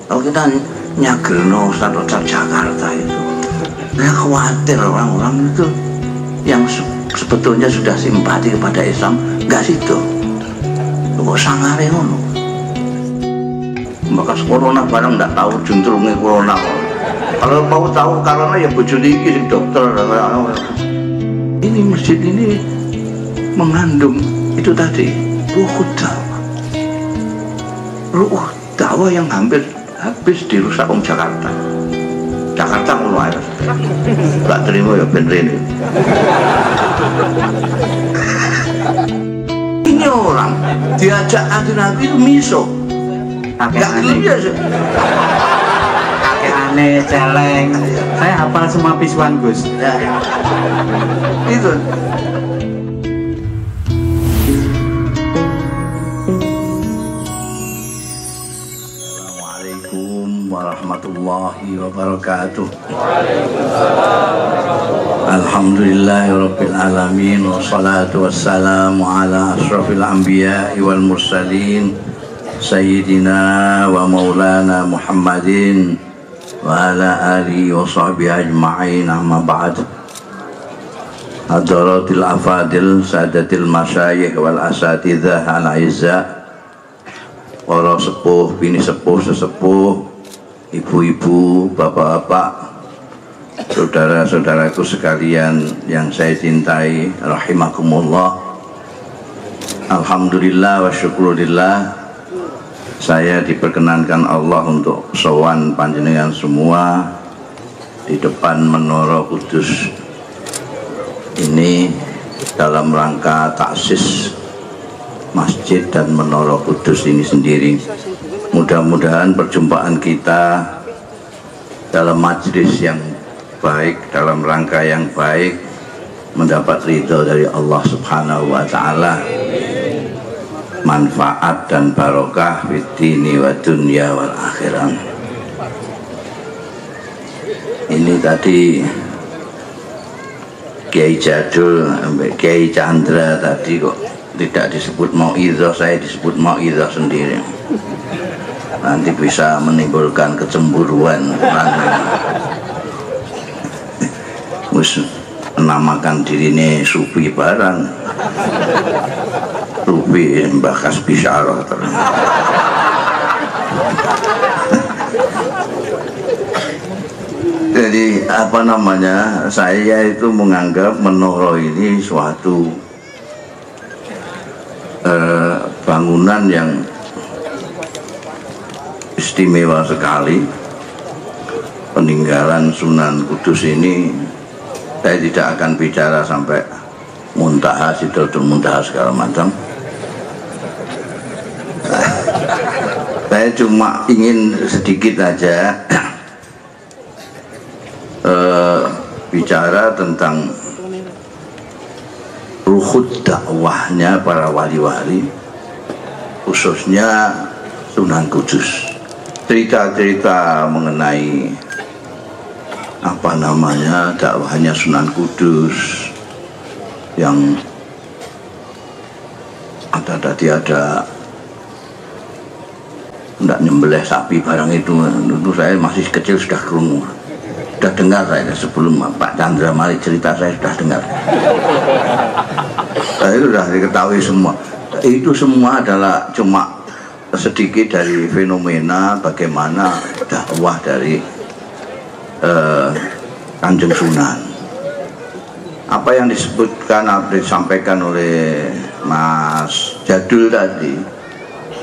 Kalau kita nyagelno Ustadz Jakarta itu, saya khawatir orang-orang itu yang sebetulnya sudah simpati kepada Islam nggak situ. Kok sangare ngono? Bekas corona barang nggak tahu juntrunge corona. Kalau mau tahu karena ya bojone iki sing dokter. Ini masjid ini mengandung itu tadi ruh dakwah yang hampir habis dirusak orang Jakarta. Jakarta ngono ae. Gak terima ya ben rene. Ini orang diajak nabi itu miso. Gak gelem ya. Kakek aneh, celeng. Saya hafal semua pisuan Gus. Ya. Itu. Warahmatullahi wabarakatuh. Alhamdulillahirabbil alamin wassalatu wassalamu ala asyrafil anbiya'i wal mursalin sayyidina wa maulana Muhammadin wa ala alihi wa sahbihi ajma'in, amma ba'd. Hadaratil afadil sadatil masyayikh wal asatidzah al aizza, para sepuh, bini sepuh, sesepuh, ibu-ibu, bapak-bapak, saudara-saudaraku sekalian yang saya cintai, rahimakumullah. Alhamdulillah wa syukurillah, saya diperkenankan Allah untuk sowan panjenengan semua di depan Menara Kudus ini dalam rangka taksis masjid dan Menara Kudus ini sendiri. Mudah-mudahan perjumpaan kita dalam majlis yang baik, dalam rangka yang baik, mendapat ridho dari Allah Subhanahu wa Ta'ala, manfaat dan barokah fid dini wa dunya wal akhirah. Ini tadi Kiai Jadul sampai Kiai Chandra tadi kok tidak disebut mau'izah, saya disebut mau'izah sendiri. Nanti bisa menimbulkan kecemburuan. Mus menamakan dirinya sufi barang, sufi Mbah Kasbi Syarah. Jadi apa namanya, saya itu menganggap menara ini suatu bangunan yang istimewa sekali. Peninggalan Sunan Kudus ini, saya tidak akan bicara sampai muntaha, sidratul muntaha segala macam. Saya cuma ingin sedikit aja bicara tentang ruhut dakwahnya para wali-wali, khususnya Sunan Kudus. Cerita-cerita mengenai apa namanya dakwahnya Sunan Kudus yang tadi ada tidak nyembelih sapi barang itu saya masih kecil sudah kerungu, sudah dengar saya sebelum Pak Chandra mari cerita, saya sudah dengar. Saya sudah diketahui semua. Itu semua adalah cuma sedikit dari fenomena bagaimana dakwah dari Kanjeng Sunan. Apa yang disebutkan atau disampaikan oleh Mas Jadul tadi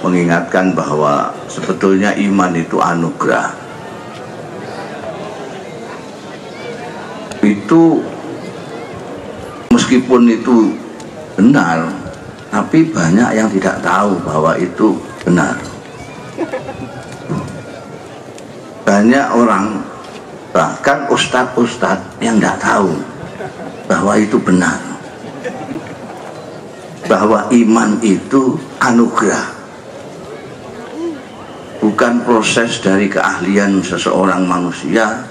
mengingatkan bahwa sebetulnya iman itu anugerah. Itu meskipun itu benar, tapi banyak yang tidak tahu bahwa itu benar. Banyak orang, bahkan ustadz-ustadz yang tidak tahu bahwa itu benar, bahwa iman itu anugerah, bukan proses dari keahlian seseorang manusia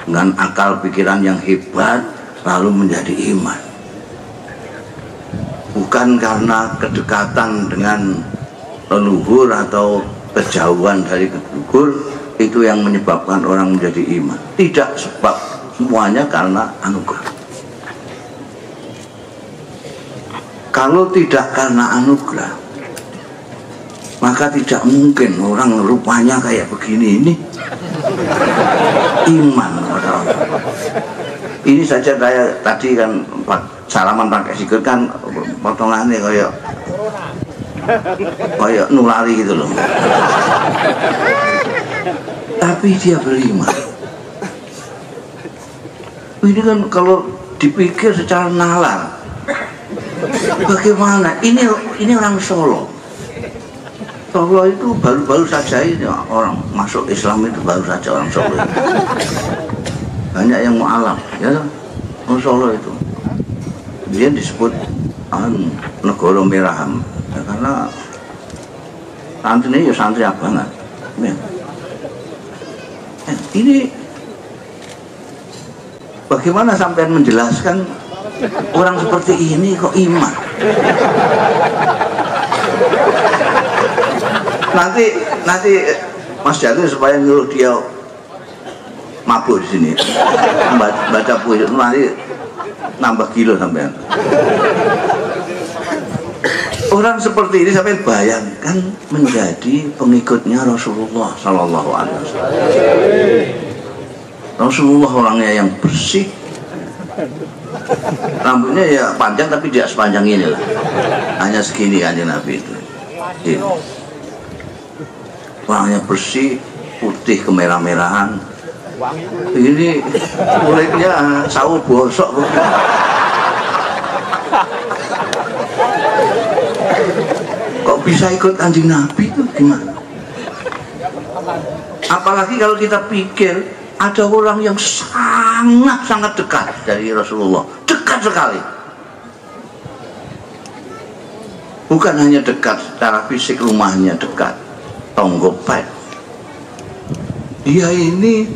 dengan akal pikiran yang hebat lalu menjadi iman, bukan karena kedekatan dengan leluhur atau kejauhan dari leluhur itu yang menyebabkan orang menjadi iman. Tidak, sebab semuanya karena anugerah. Kalau tidak karena anugerah, maka tidak mungkin orang rupanya kayak begini ini iman. Ini saja saya tadi kan salaman pakai sikut kan potongannya kayak nulari gitu loh. Tapi dia beriman. Ini kan kalau dipikir secara nalar, bagaimana? Ini orang Solo. Solo itu baru-baru saja ini orang masuk Islam itu baru saja orang Solo itu. Banyak yang mu'alaf, ya orang Solo itu. Dia disebut negara merah, ya, karena santrinya ya santri abangan. Ya. Ini bagaimana sampai menjelaskan orang seperti ini kok iman? Nanti Mas Jatuh supaya nyuruh dia mabuk di sini, baca puisi nanti nambah kilo sampean. Orang seperti ini sampai bayangkan menjadi pengikutnya Rasulullah Sallallahu Alaihi Wasallam. Rasulullah orangnya yang bersih, rambutnya ya panjang tapi tidak sepanjang ini lah, hanya segini aja Nabi itu. Ini. Orangnya bersih, putih kemerah-merahan. Ini kulitnya sawo bosok. Kok bisa ikut Kanjeng Nabi itu gimana? Apalagi kalau kita pikir ada orang yang sangat dekat dari Rasulullah, dekat sekali. Bukan hanya dekat secara fisik, rumahnya dekat, tonggopet. Dia ini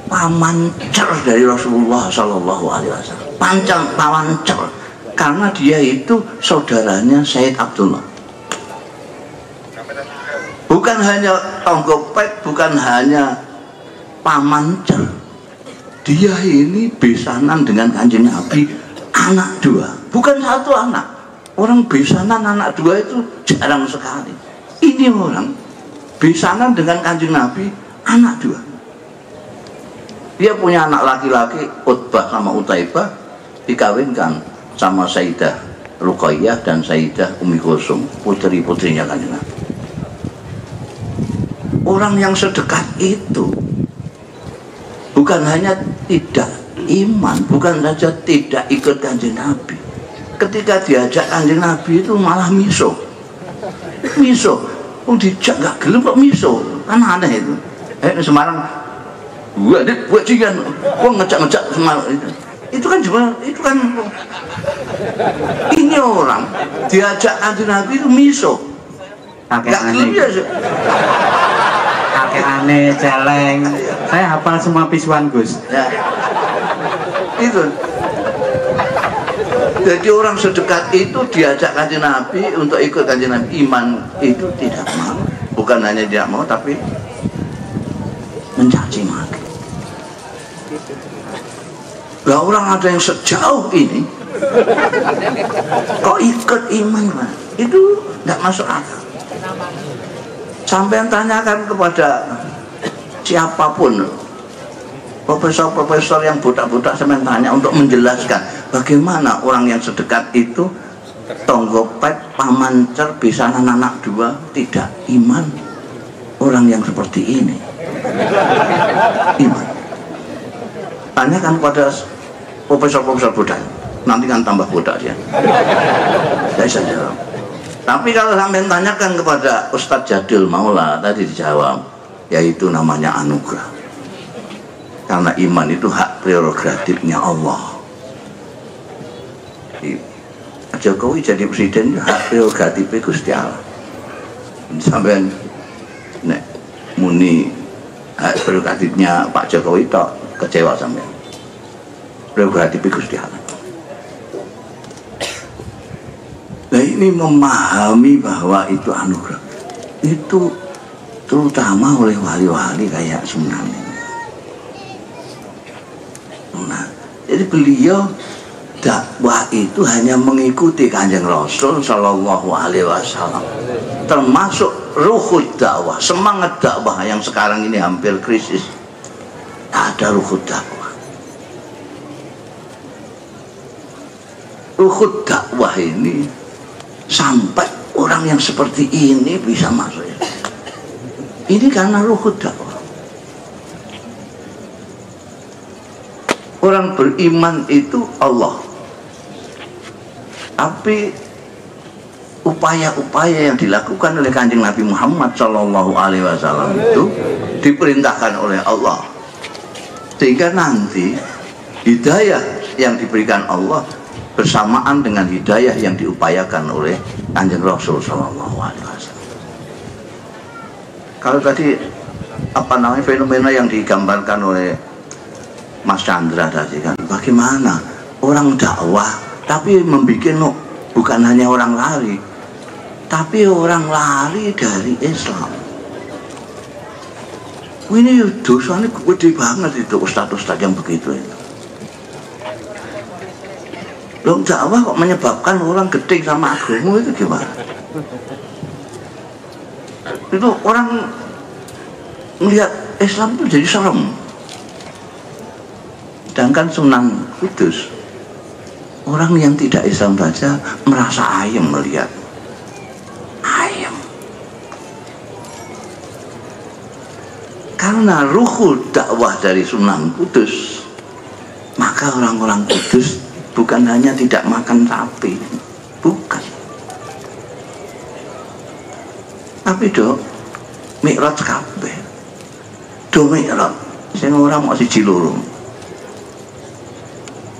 pamancer dari Rasulullah Sallallahu Alaihi Wasallam. Pamancer. Karena dia itu saudaranya Said Abdullah. Bukan hanya tonggopet, bukan hanya pamancer. Dia ini besanan dengan Kanjeng Nabi, anak dua, bukan satu anak. Orang besanan anak dua itu jarang sekali. Ini orang besanan dengan Kanjeng Nabi, anak dua. Dia punya anak laki-laki Utbah sama Utaibah, dikawinkan sama Sayyidah Ruqayyah dan Sayyidah Ummi Kulsum, putri-putrinya Kanjeng Nabi. Orang yang sedekat itu bukan hanya tidak iman, bukan saja tidak ikut Kanjeng Nabi. Ketika diajak Kanjeng Nabi itu malah miso. Dijak nggak gelem kok miso, kan aneh itu. Semarang, buat cigan, ngejak Semarang itu. Itu kan ini orang diajak Kanjeng Nabi itu miso. Gak gelem ya. Kakek aneh, celeng. Saya hafal semua pisuan Gus. Ya. Itu. Jadi orang sedekat itu diajak Kanjeng Nabi untuk ikut Kanjeng Nabi, iman itu tidak mau. Bukan hanya tidak mau, tapi mencaci maki. Lah orang ada yang sejauh ini kok ikut iman, Pak? Itu nggak masuk akal. Sampai tanyakan kepada siapapun, profesor-profesor yang budak-budak, sampai tanya untuk menjelaskan bagaimana orang yang sedekat itu, tonggopet, pamancer, besanan anak dua, tidak iman. Orang yang seperti ini iman. Tanyakan pada profesor-profesor budak, nanti kan tambah budak dia. Saya bisa jawab. Tapi kalau sampai tanyakan kepada Ustadz Jadil Maula, tadi dijawab, yaitu namanya anugerah. Karena iman itu hak prerogatifnya Allah. Jokowi jadi presiden, hak prerogatifnya Gusti Allah. Sampai nek muni hak prerogatifnya Pak Jokowi tok kecewa sampai. Prerogatifnya Gusti Allah. Nah ini memahami bahwa itu anugerah. Itu terutama oleh wali-wali kayak Sunan ini. Nah, jadi beliau dakwah itu hanya mengikuti Kanjeng Rasul Shallallahu Alaihi Wasallam, termasuk ruhud dakwah, semangat dakwah yang sekarang ini hampir krisis. Ada ruhud dakwah. Ruhud dakwah ini sampai orang yang seperti ini bisa masuk. Ini karena ruhud dakwah. Orang beriman itu Allah, tapi upaya-upaya yang dilakukan oleh Kanjeng Nabi Muhammad Shallallahu Alaihi Wasallam itu diperintahkan oleh Allah, sehingga nanti hidayah yang diberikan Allah bersamaan dengan hidayah yang diupayakan oleh Kanjeng Rasul Shallallahu Alaihi Wasallam. Kalau tadi fenomena yang digambarkan oleh Mas Chandra tadi kan, bagaimana orang dakwah tapi membuat bukan hanya orang lari, tapi orang lari dari Islam. Ini dosanya gede banget itu ustadz-ustadz yang begitu itu. Loh, dakwah kok menyebabkan orang gede sama agama, itu gimana? Itu orang melihat Islam itu jadi serem. Sedangkan Sunan Kudus, orang yang tidak Islam saja merasa ayem melihat. Ayem. Karena ruhul dakwah dari Sunan Kudus, maka orang-orang Kudus bukan hanya tidak makan sapi, bukan. Tapi mi'raj kabeh. Mi'raj. Sing orang mau siji loro.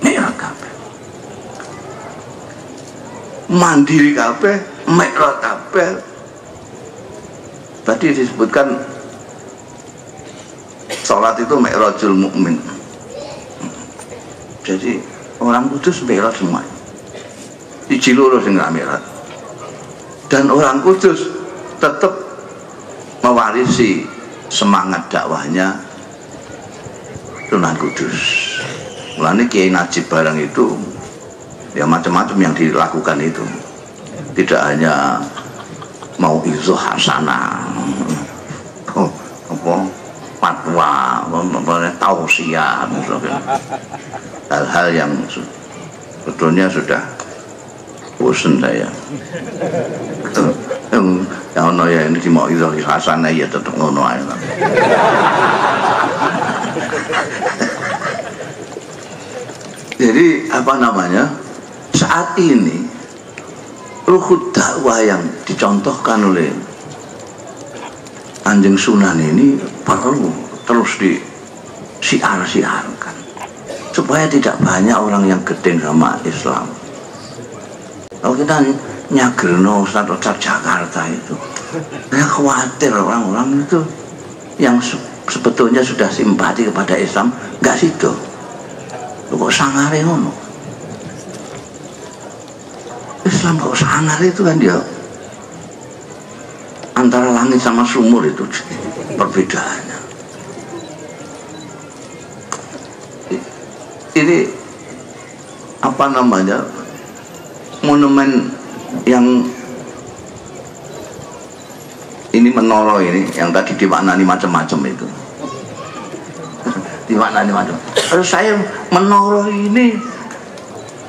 Mi'raj kabeh. Mandiri kabeh, mi'raj kabeh. Tadi disebutkan sholat itu mi'rajul mukmin. Jadi orang Kudus mi'raj semua. Siji loro sing gak mi'raj. Dan orang Kudus tetap mewarisi semangat dakwahnya Sunan Kudus. Mulanya Kiai Najib barang itu ya macam-macam yang dilakukan itu, tidak hanya mau izuh hasanah, fatwa, tausiah, hal-hal yang sebetulnya sudah bosan saya. Yang ono ya ini mau izuh hasanah ya tetap ngono ae. Jadi saat ini ruhud dakwah yang dicontohkan oleh Kanjeng Sunan ini perlu terus disiar-siarkan supaya tidak banyak orang yang gedeng sama Islam. Kalau kita nyagerno Ustadz Jakarta itu, saya khawatir orang-orang itu yang sebetulnya sudah simpati kepada Islam nggak situ. Kok sangare ngono? Islam kok sangare itu kan dia antara langit sama sumur itu perbedaannya. Ini monumen yang ini menara ini yang tadi dimaknani macam-macam itu. Dimaknani macam. Kalau saya menara ini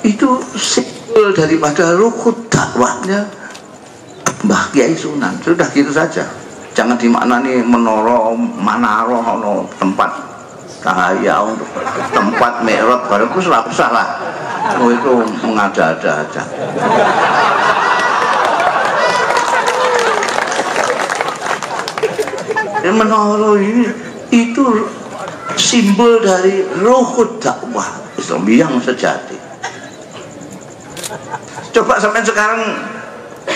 itu simbol daripada ruhud dakwahnya Mbah Kiai Sunan. Sudah gitu saja. Jangan dimaknani menara, manaro, tempat cahaya untuk tempat mi'raj baru itu salah. Oh, itu mengada-ada aja. Menara ini itu simbol dari ruhud dakwah Islam yang sejati. Coba sampai sekarang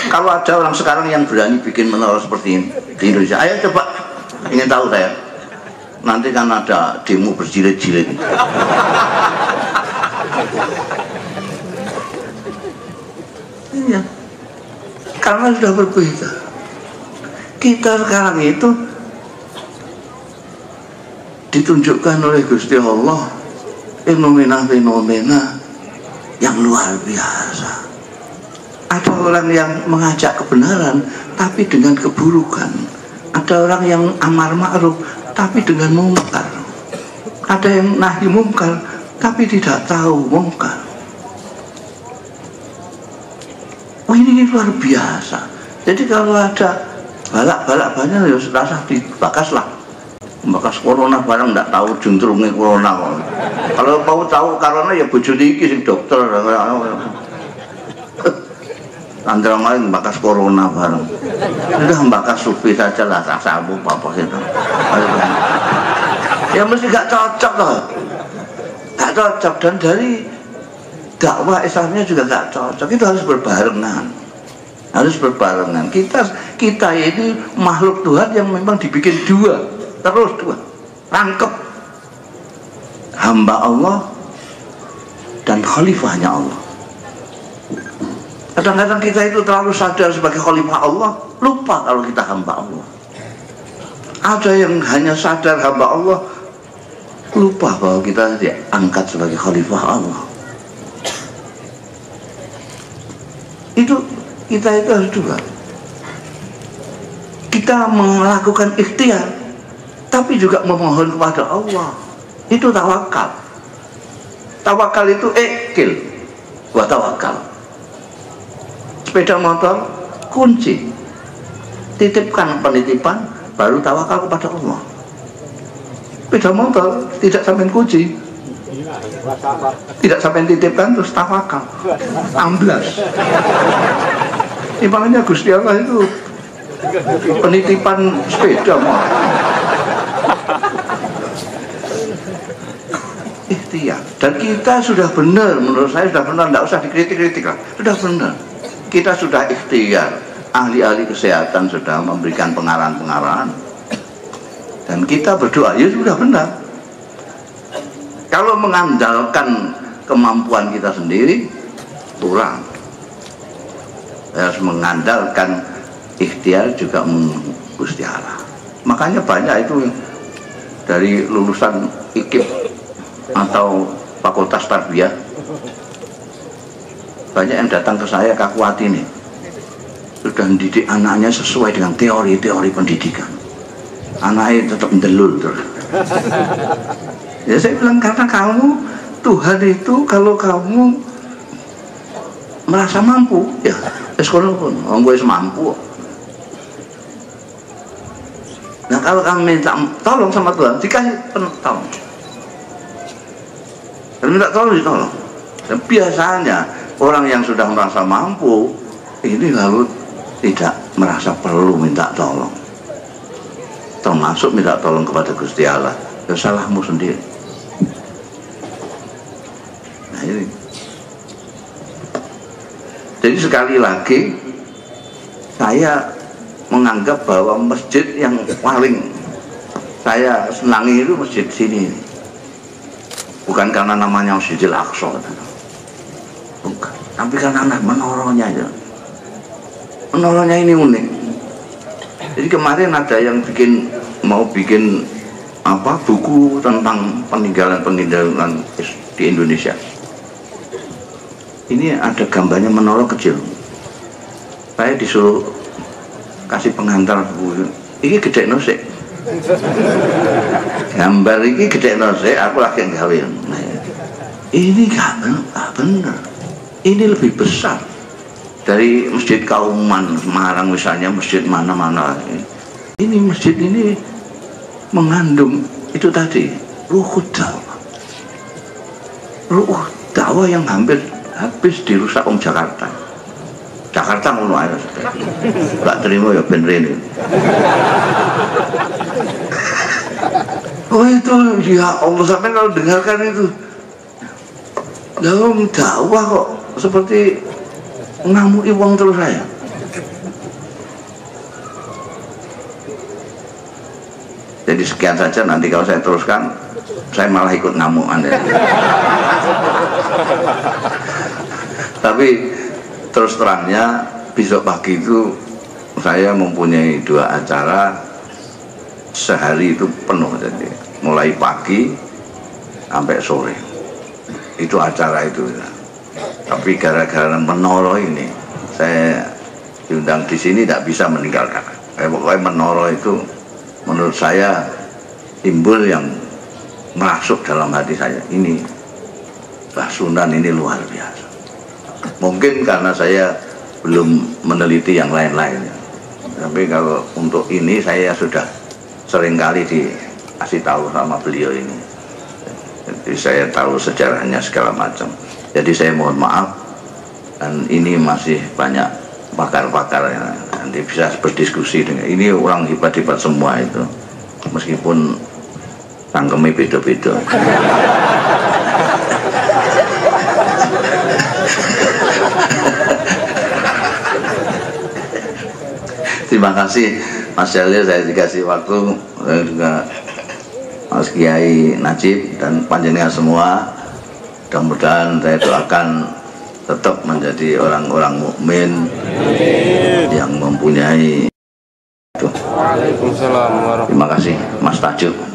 kalau ada orang sekarang yang berani bikin menara seperti ini di Indonesia, ayo coba, ingin tahu saya. Nanti kan ada demo berjilid-jilid. Iya, karena sudah berbeda. Kita sekarang itu ditunjukkan oleh Gusti Allah fenomena-fenomena yang luar biasa. Ada orang yang mengajak kebenaran tapi dengan keburukan. Ada orang yang amar ma'ruf tapi dengan mungkar. Ada yang nahi mungkar tapi tidak tahu mungkar. Oh, ini luar biasa. Jadi kalau ada balak-balak banyak ya rasa dibakas lah. Bakas corona barang nggak tahu juntrungnya corona. Kalau mau tahu karena ya bojone iki sing dokter. Antara lain bakas corona barang. Sudah bakas sufi saja lah, sabu apa itu. Ya mesti gak cocok loh. Gak cocok, dan dari dakwah Islamnya juga gak cocok. Itu harus berbarengan. Harus berbarengan. Kita ini makhluk Tuhan yang memang dibikin dua. Terus dua. Rangkep. Hamba Allah dan khalifahnya Allah. Kadang-kadang kita itu terlalu sadar sebagai khalifah Allah, lupa kalau kita hamba Allah. Ada yang hanya sadar hamba Allah, lupa bahwa kita diangkat sebagai khalifah Allah. Kita itu harus dua. Kita melakukan ikhtiar, tapi juga memohon kepada Allah. Itu tawakal. Tawakal itu ikil, buat tawakal. Sepeda motor kunci, titipkan penitipan, baru tawakal kepada Allah. Sepeda motor tidak sampai kunci, tidak sampai titipkan, terus tawakal, amblas. Makanya Gusti Allah itu penitipan sepeda motor. Ikhtiar. Dan kita sudah benar, menurut saya sudah benar, tidak usah dikritik-kritik lah, sudah benar. Kita sudah ikhtiar, ahli-ahli kesehatan sudah memberikan pengarahan-pengarahan, dan kita berdoa, ya sudah benar. Kalau mengandalkan kemampuan kita sendiri, kurang. Harus mengandalkan ikhtiar juga Gusti Allah. Makanya banyak itu dari lulusan IKIP atau Fakultas Tarbiyah, banyak yang datang ke saya, Kakuati nih, sudah mendidik anaknya sesuai dengan teori-teori pendidikan. Anaknya tetap mendelul terus. Ya saya bilang, karena kamu, Tuhan itu kalau kamu merasa mampu, ya sekolah pun, orang gue mampu. Nah kalau kamu minta tolong sama Tuhan, dikasih tolong. Dan minta tolong ditolong. Dan biasanya orang yang sudah merasa mampu ini lalu tidak merasa perlu minta tolong, termasuk minta tolong kepada Gusti Allah. Ya salahmu sendiri. Nah ini. Jadi sekali lagi saya menganggap bahwa masjid yang paling saya senangi itu masjid sini. Bukan karena namanya Masjidil Aqsa, bukan, tapi karena menoranya aja. Menoranya ini unik. Jadi kemarin ada yang mau bikin buku tentang peninggalan di Indonesia. Ini ada gambarnya menara kecil. Saya disuruh kasih pengantar buku. Ini gede nosek. Gambar ini gede nosek, aku lagi gawe. Nah, ini gak benar. Ini lebih besar dari Masjid Kauman Semarang misalnya, masjid mana-mana. Ini masjid ini mengandung itu tadi ruh dakwah. Ruh dakwah yang hampir habis dirusak Jakarta. Jakarta ngono ae. Gak terima ya ben rene. Oh itu ya Allah, sampai kalau dengarkan itu dalam dakwah kok seperti ngamuki wong terus saya. Jadi sekian saja, nanti kalau saya teruskan saya malah ikut ngamuk Anda. Tapi terus terangnya besok pagi itu saya mempunyai 2 acara, sehari itu penuh. Jadi mulai pagi sampai sore. Itu acara itu. Tapi gara-gara menara ini, saya diundang di sini tidak bisa meninggalkan. Pokoknya menara itu menurut saya timbul yang masuk dalam hati saya. Ini Mbah Sunan ini luar biasa. Mungkin karena saya belum meneliti yang lain-lainnya. Tapi kalau untuk ini saya sudah seringkali dikasih tahu sama beliau ini. Jadi saya tahu sejarahnya segala macam. Jadi saya mohon maaf, dan ini masih banyak pakar-pakar yang nanti bisa berdiskusi dengan ini, orang hebat-hebat semua itu, meskipun tangkemnya beda-beda. Terima kasih Mas Jalil, saya dikasih waktu, juga Mas Kiai Najib dan panjenengan semua. Mudah-mudahan saya doakan tetap menjadi orang-orang mukmin yang mempunyai itu. Waalaikumsalam warahmatullahi wabarakatuh. Terima kasih Mas Tajuk.